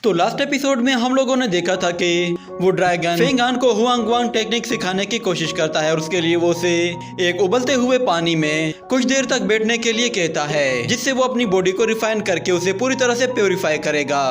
तो last episode में हम लोगों ने देखा था कि वो ड्रैगन फेंगान को हुआंग वांग टेक्निक सिखाने की कोशिश करता है और उसके लिए वो उसे एक उबलते हुए पानी में कुछ देर तक बैठने के लिए कहता है, जिससे वो अपनी बॉडी को रिफाइन करके उसे पूरी तरह से प्योरीफाई करेगा।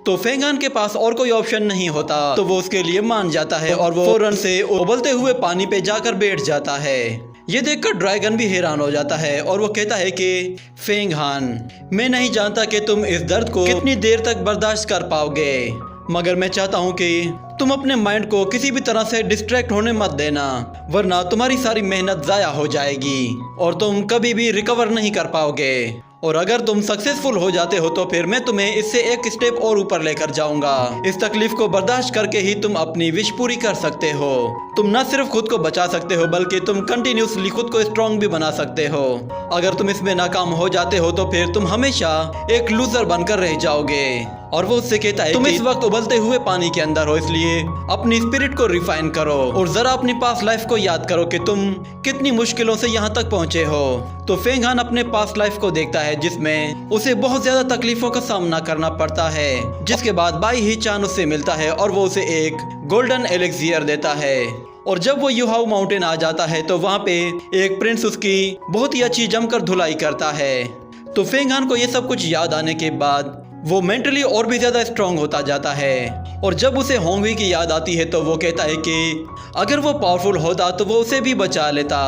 तो फेंगान के पास और कोई ऑप्शन नहीं होता, तो वो उसके लिए मान जाता है और वो फौरन से उबलते हुए पानी पे जाकर बैठ जाता है। ये देखकर ड्रैगन भी हैरान हो जाता है और वो कहता है कि फेंगान, मैं नहीं जानता कि तुम इस दर्द को कितनी देर तक बर्दाश्त कर पाओगे, मगर मैं चाहता हूँ कि तुम अपने माइंड को किसी भी तरह से डिस्ट्रैक्ट होने मत देना, वरना तुम्हारी सारी मेहनत जाया हो जाएगी और तुम कभी भी रिकवर नहीं कर पाओगे। और अगर तुम सक्सेसफुल हो जाते हो तो फिर मैं तुम्हें इससे एक स्टेप और ऊपर लेकर जाऊंगा। इस तकलीफ को बर्दाश्त करके ही तुम अपनी विश पूरी कर सकते हो। तुम न सिर्फ खुद को बचा सकते हो बल्कि तुम कंटिन्यूसली खुद को स्ट्रॉन्ग भी बना सकते हो। अगर तुम इसमें नाकाम हो जाते हो तो फिर तुम हमेशा एक लूजर बनकर रह जाओगे। और वो उससे कहता है तुम इस वक्त उबलते हुए पानी के अंदर हो, इसलिए अपनी स्पिरिट को रिफाइन करो और जरा अपनी पास्ट लाइफ को याद करो कि तुम कितनी मुश्किलों से यहाँ तक पहुँचे हो। तो फेंगान अपने पास्ट लाइफ को देखता है जिसमें उसे बहुत ज्यादा तकलीफों का सामना करना पड़ता है, जिसके बाद बाई ही चान उससे मिलता है और वो उसे एक गोल्डन एलेक्सियर देता है। और जब वो युहाऊ माउंटेन आ जाता है तो वहाँ पे एक प्रिंस उसकी बहुत ही अच्छी जमकर धुलाई करता है। तो फेंगान को ये सब कुछ याद आने के बाद वो मेंटली और भी ज्यादा स्ट्रांग होता जाता है। और जब उसे होंगवी की याद आती है तो वो कहता है कि अगर वो पावरफुल होता तो वो उसे भी बचा लेता।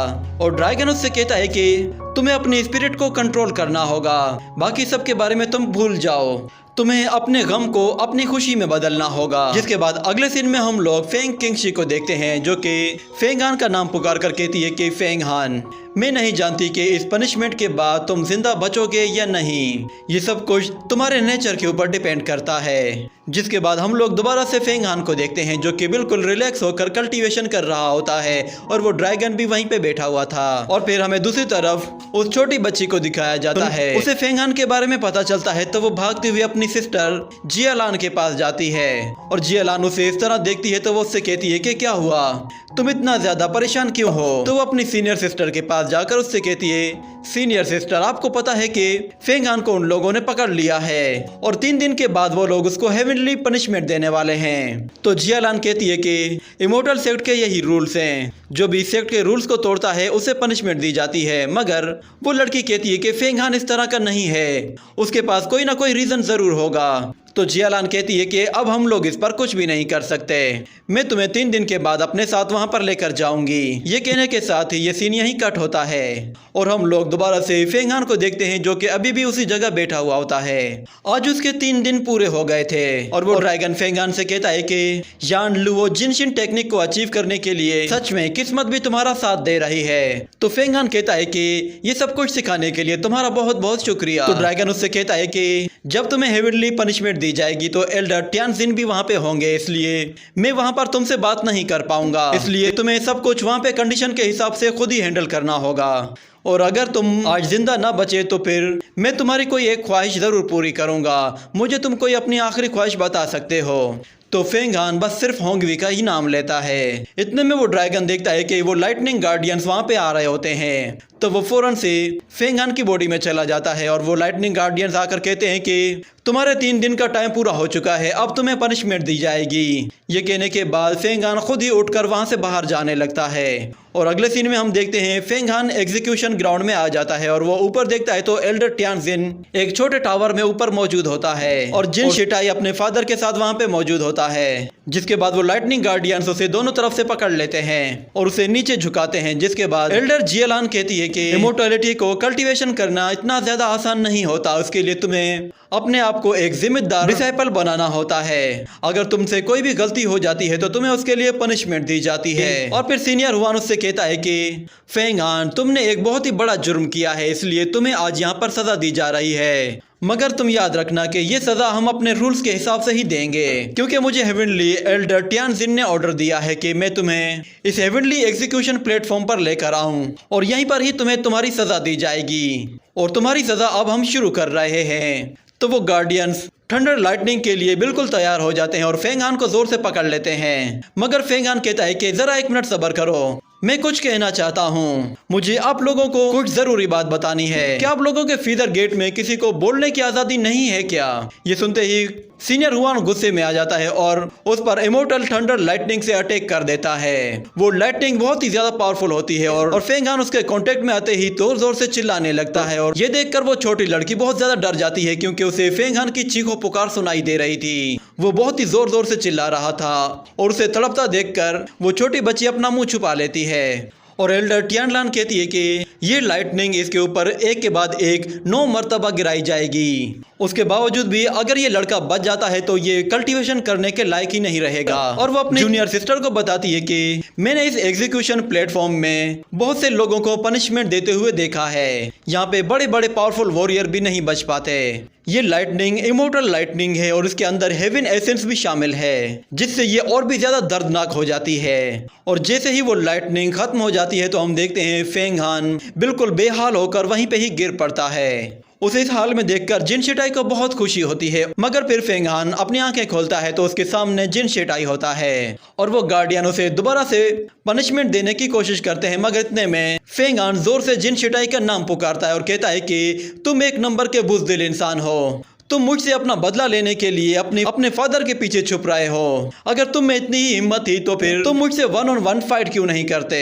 और ड्रैगन उससे कहता है कि तुम्हें अपनी स्पिरिट को कंट्रोल करना होगा, बाकी सब के बारे में तुम भूल जाओ, तुम्हें अपने गम को अपनी खुशी में बदलना होगा। जिसके बाद अगले सीन में हम लोग फेंग किंगशी को देखते हैं, जो कि फेंगान का नाम पुकार कर कहती है कि फेंगहान, मैं नहीं जानती कि इस पनिशमेंट के बाद तुम जिंदा बचोगे या नहीं, ये सब कुछ तुम्हारे नेचर के ऊपर डिपेंड करता है। जिसके बाद हम लोग दोबारा से फेंगहान को देखते हैं, जो कि बिल्कुल रिलैक्स होकर कल्टीवेशन कर रहा होता है और वो ड्रैगन भी वहीं पे बैठा हुआ था। और फिर हमें दूसरी तरफ उस छोटी बच्ची को दिखाया जाता है। उसे फेंगहान के बारे में पता चलता है तो वो भागती हुई अपनी सिस्टर जियालान के पास जाती है और जियालान उसे इस तरह देखती है तो वो उससे कहती है कि क्या हुआ, तुम इतना ज्यादा परेशान क्यों हो। तो वो अपनी सीनियर सिस्टर के पास जाकर उससे कहती है, सीनियर सिस्टर, आपको पता है कि फेंगान को उन लोगों ने पकड़ लिया है और 3 दिन के बाद वो लोग उसको हेवनली पनिशमेंट देने वाले हैं। तो जियालान कहती है कि इमोर्टल सेक्ट के यही रूल्स हैं, जो भी सेक्ट के रूल्स को तोड़ता है उसे पनिशमेंट दी जाती है। मगर वो लड़की कहती है कि फेंगान इस तरह का नहीं है, उसके पास कोई ना कोई रीजन जरूर होगा। तो जियालान कहती है कि अब हम लोग इस पर कुछ भी नहीं कर सकते, मैं तुम्हें 3 दिन के बाद अपने साथ वहां पर लेकर जाऊंगी। ये कहने के साथ ही ये सीन यहीं कट होता है और हम लोग दोबारा से फेंगान को देखते हैं, जो कि अभी भी उसी जगह बैठा हुआ होता है। आज उसके 3 दिन पूरे हो गए थे और वो ड्रैगन फेंगान से कहता है कि यान लू, वो जिनशिन टेक्निक को अचीव करने के लिए सच में किस्मत भी तुम्हारा साथ दे रही है। तो फेंगान कहता है कि ये सब कुछ सिखाने के लिए तुम्हारा बहुत बहुत शुक्रिया। तो ड्रैगन उससे कहता है कि जब तुम्हें हेवनली पनिशमेंट दी जाएगी तो एल्डर टियानजिन भी वहां पे होंगे, इसलिए मैं वहां पर तुमसे बात नहीं कर पाऊंगा, इसलिए तुम्हें सब कुछ वहां पे कंडीशन के हिसाब से खुद ही हैंडल करना होगा। और अगर तुम आज जिंदा ना बचे तो फिर मैं तुम्हारी कोई एक ख्वाहिश जरूर पूरी करूंगा, मुझे तुम कोई अपनी आखिरी ख्वाहिश बता सकते हो। तो फेंगान बस सिर्फ होंगवी का ही नाम लेता है। इतने में वो ड्रैगन देखता है कि वो लाइटनिंग गार्डियंस वहां पे आ रहे होते हैं, तो वो फौरन से फेंगान की बॉडी में चला जाता है और वो लाइटनिंग गार्डियंस आकर कहते हैं कि तुम्हारे 3 दिन का टाइम पूरा हो चुका है, अब तुम्हें पनिशमेंट दी जाएगी। ये कहने के बाद फेंगान खुद ही उठकर वहां से बाहर जाने लगता है। और अगले सीन में हम देखते हैं फेंगान एग्जीक्यूशन ग्राउंड में आ जाता है और वो ऊपर देखता है तो एल्डर टियानजिन एक छोटे टावर में ऊपर मौजूद होता है और जिन शिटाई अपने फादर के साथ वहां पे मौजूद होता है। जिसके बाद वो लाइटनिंग गार्डियंस उसे दोनों तरफ से पकड़ लेते हैं और उसे नीचे झुकाते हैं। जिसके बाद एल्डर जियालान कहती है कि इमोर्टैलिटी को कल्टीवेशन करना इतना ज्यादा आसान नहीं होता, उसके लिए तुम्हें अपने आप को एक जिम्मेदार डिसाइपल बनाना होता है। अगर तुमसे कोई भी गलती हो जाती है तो तुम्हें उसके लिए पनिशमेंट दी जाती है। और फिर सीनियर हुआन उससे कहता है कि फेंगान, तुमने एक बहुत ही बड़ा जुर्म किया है, इसलिए तुम्हें आज यहाँ पर सजा दी जा रही है, मगर तुम याद रखना कि ये सजा हम अपने रूल्स के हिसाब से ही देंगे, क्योंकि मुझे हेवनली एल्डर टियानजिन ने ऑर्डर दिया है कि मैं तुम्हें इस हेवनली एग्जीक्यूशन प्लेटफॉर्म पर लेकर आऊं और यहीं पर ही तुम्हें तुम्हारी सजा दी जाएगी। और तुम्हारी सजा अब हम शुरू कर रहे हैं। तो वो गार्डियंस थंडर लाइटनिंग के लिए बिल्कुल तैयार हो जाते हैं और फेंगान को जोर से पकड़ लेते हैं। मगर फेंगान कहता है कि जरा 1 मिनट सब्र करो, मैं कुछ कहना चाहता हूँ, मुझे आप लोगों को कुछ जरूरी बात बतानी है। क्या आप लोगों के फीदर गेट में किसी को बोलने की आजादी नहीं है क्या? ये सुनते ही सीनियर हुआन गुस्से में आ जाता है और उस पर इमोर्टल थंडर लाइटनिंग से अटैक कर देता है। वो लाइटनिंग बहुत ही ज्यादा पावरफुल होती है और फेंग हान उसके कांटेक्ट में आते ही जोर जोर से चिल्लाने लगता है और ये देखकर वो छोटी लड़की बहुत ज्यादा डर जाती है क्योंकि उसे फेंग हान की चीखों पुकार सुनाई दे रही थी। वो बहुत ही जोर जोर से चिल्ला रहा था और उसे तड़पता देखकर वो छोटी बच्ची अपना मुंह छुपा लेती है और एल्डर टियानलान कहती है कि ये लाइटनिंग इसके ऊपर एक के बाद एक 9 मर्तबा गिराई जाएगी। उसके बावजूद भी अगर ये लड़का बच जाता है तो ये कल्टीवेशन करने के लायक ही नहीं रहेगा। और वो अपनी जूनियर सिस्टर को बताती है कि मैंने इस एग्जीक्यूशन प्लेटफॉर्म में बहुत से लोगों को पनिशमेंट देते हुए देखा है। यहाँ पे बड़े बड़े पावरफुल वॉरियर भी नहीं बच पाते। ये लाइटनिंग इमोर्टल लाइटनिंग है और इसके अंदर हेवन एसेंस भी शामिल है जिससे ये और भी ज्यादा दर्दनाक हो जाती है। और जैसे ही वो लाइटनिंग खत्म हो जाती है तो हम देखते हैं फेंग हान बिल्कुल बेहाल होकर वहीं पे ही गिर पड़ता है। उसे इस हाल में देखकर जिन शेटाई को बहुत खुशी होती है, मगर फिर फेंग हान अपनी आंखें खोलता है तो उसके सामने जिन शेटाई होता है और वो गार्डियन उसे दोबारा से पनिशमेंट देने की कोशिश करते हैं। मगर इतने में फेंग हान जोर से जिन शेटाई का नाम पुकारता है और कहता है कि तुम एक नंबर के बुज़दिल इंसान हो। तुम मुझसे अपना बदला लेने के लिए अपने फादर के पीछे छुप रहे हो। अगर तुम में इतनी ही हिम्मत थी तो फिर तुम मुझसे 1-on-1 फाइट क्यों नहीं करते?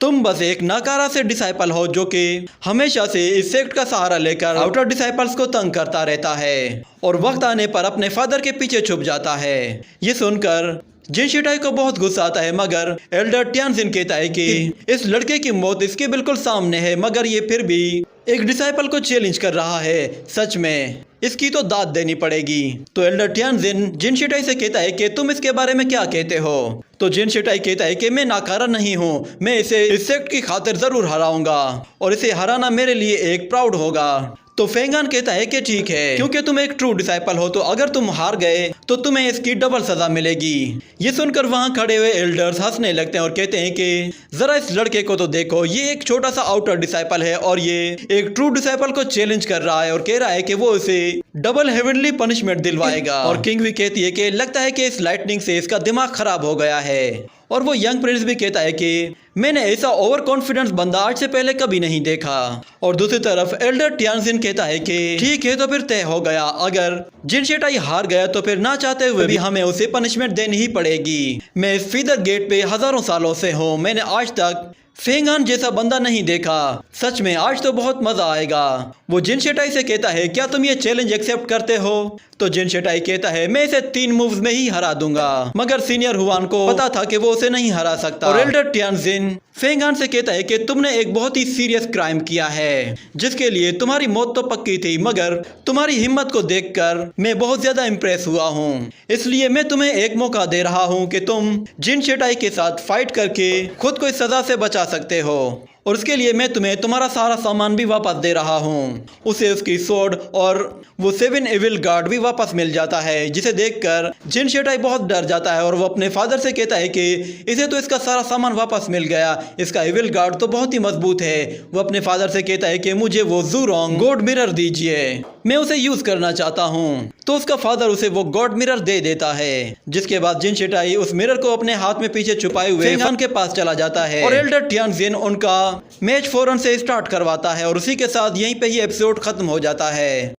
तुम बस एक नाकारा से डिसाइपल हो जो कि हमेशा से इस सेक्ट का सहारा लेकर आउटर डिसाइपल्स को तंग करता रहता है और वक्त आने पर अपने फादर के पीछे छुप जाता है। ये सुनकर जिन शेटाई को बहुत गुस्सा आता है, मगर एल्डर टियानजिन कहता है कि इस लड़के की मौत इसके बिल्कुल सामने है मगर ये फिर भी एक डिसाइपल को चैलेंज कर रहा है। सच में इसकी तो दाद देनी पड़ेगी। तो एल्डर टियानजिन जिन शेटाई से कहता है कि तुम इसके बारे में क्या कहते हो? तो जिन शेटाई कहता है कि मैं नाकारा नहीं हूँ, मैं इसे इस सेक्ट की खातिर जरूर हराऊंगा और इसे हराना मेरे लिए एक प्राउड होगा। तो फेंग हान कहता है कि ठीक है, क्योंकि तुम एक ट्रू डिसाइपल हो तो अगर तुम हार गए तो तुम्हें इसकी डबल सजा मिलेगी। ये सुनकर वहां खड़े हुए एल्डर्स हंसने लगते हैं और कहते हैं कि जरा इस लड़के को तो देखो, ये एक छोटा सा आउटर डिसाइपल है और ये एक ट्रू डिसाइपल को चैलेंज कर रहा है और कह रहा है कि वो इसे डबल हेवनली पनिशमेंट दिलवाएगा। और किंग भी कहती है कि लगता है कि इस लाइटनिंग से इसका दिमाग खराब हो गया है। और वो यंग प्रिंस भी कहता है कि मैंने ऐसा ओवर कॉन्फिडेंस बंदा आज से पहले कभी नहीं देखा। और दूसरी तरफ एल्डर टियानजिन कहता है कि ठीक है, तो फिर तय हो गया, अगर जिन शेटाई हार गया तो फिर ना चाहते हुए भी हमें उसे पनिशमेंट देनी ही पड़ेगी। मैं इस फीदर गेट पे हजारों सालों से हूँ, मैंने आज तक फेंग हान जैसा बंदा नहीं देखा। सच में आज तो बहुत मजा आएगा। वो जिन शेटाई से कहता है क्या तुम ये चैलेंज एक्सेप्ट करते हो? तो जिन शेटाई कहता है मैं इसे 3 मूव्स में ही हरा दूंगा। मगर सीनियर हुआन को पता था कि वो उसे नहीं हरा सकता। और एल्डर टियानजिन फेंग हान से कहता है कि तुमने एक बहुत ही सीरियस क्राइम किया है जिसके लिए तुम्हारी मौत तो पक्की थी, मगर तुम्हारी हिम्मत को देखकर मैं बहुत ज्यादा इम्प्रेस हुआ हूँ। इसलिए मैं तुम्हें एक मौका दे रहा हूँ कि तुम जिन शेटाई के साथ फाइट करके खुद को इस सजा से बचा सकते हो और उसके लिए मैं तुम्हें तुम्हारा सारा सामान भी वापस दे रहा हूँ। उसे उसकी स्वॉर्ड और वो 7 एविल गार्ड भी वापस मिल जाता है, जिसे देखकर जिन शेटाई बहुत डर जाता है और वो अपने फादर से कहता है कि इसे तो इसका सारा सामान वापस मिल गया, इसका एविल गार्ड तो बहुत ही मजबूत है। वो अपने फादर से कहता है कि मुझे वो ज़ूरोंग गॉड मिरर दीजिए, मैं उसे यूज करना चाहता हूँ। तो उसका फादर उसे वो गॉड मिरर दे देता है, जिसके बाद जिन शेटाई उस मिरर को अपने हाथ में पीछे छुपाए हुए फेंग हान के पास चला जाता है और एल्डर टियानजिन उनका मैच फौरन से स्टार्ट करवाता है और उसी के साथ यहीं पे ही एपिसोड खत्म हो जाता है।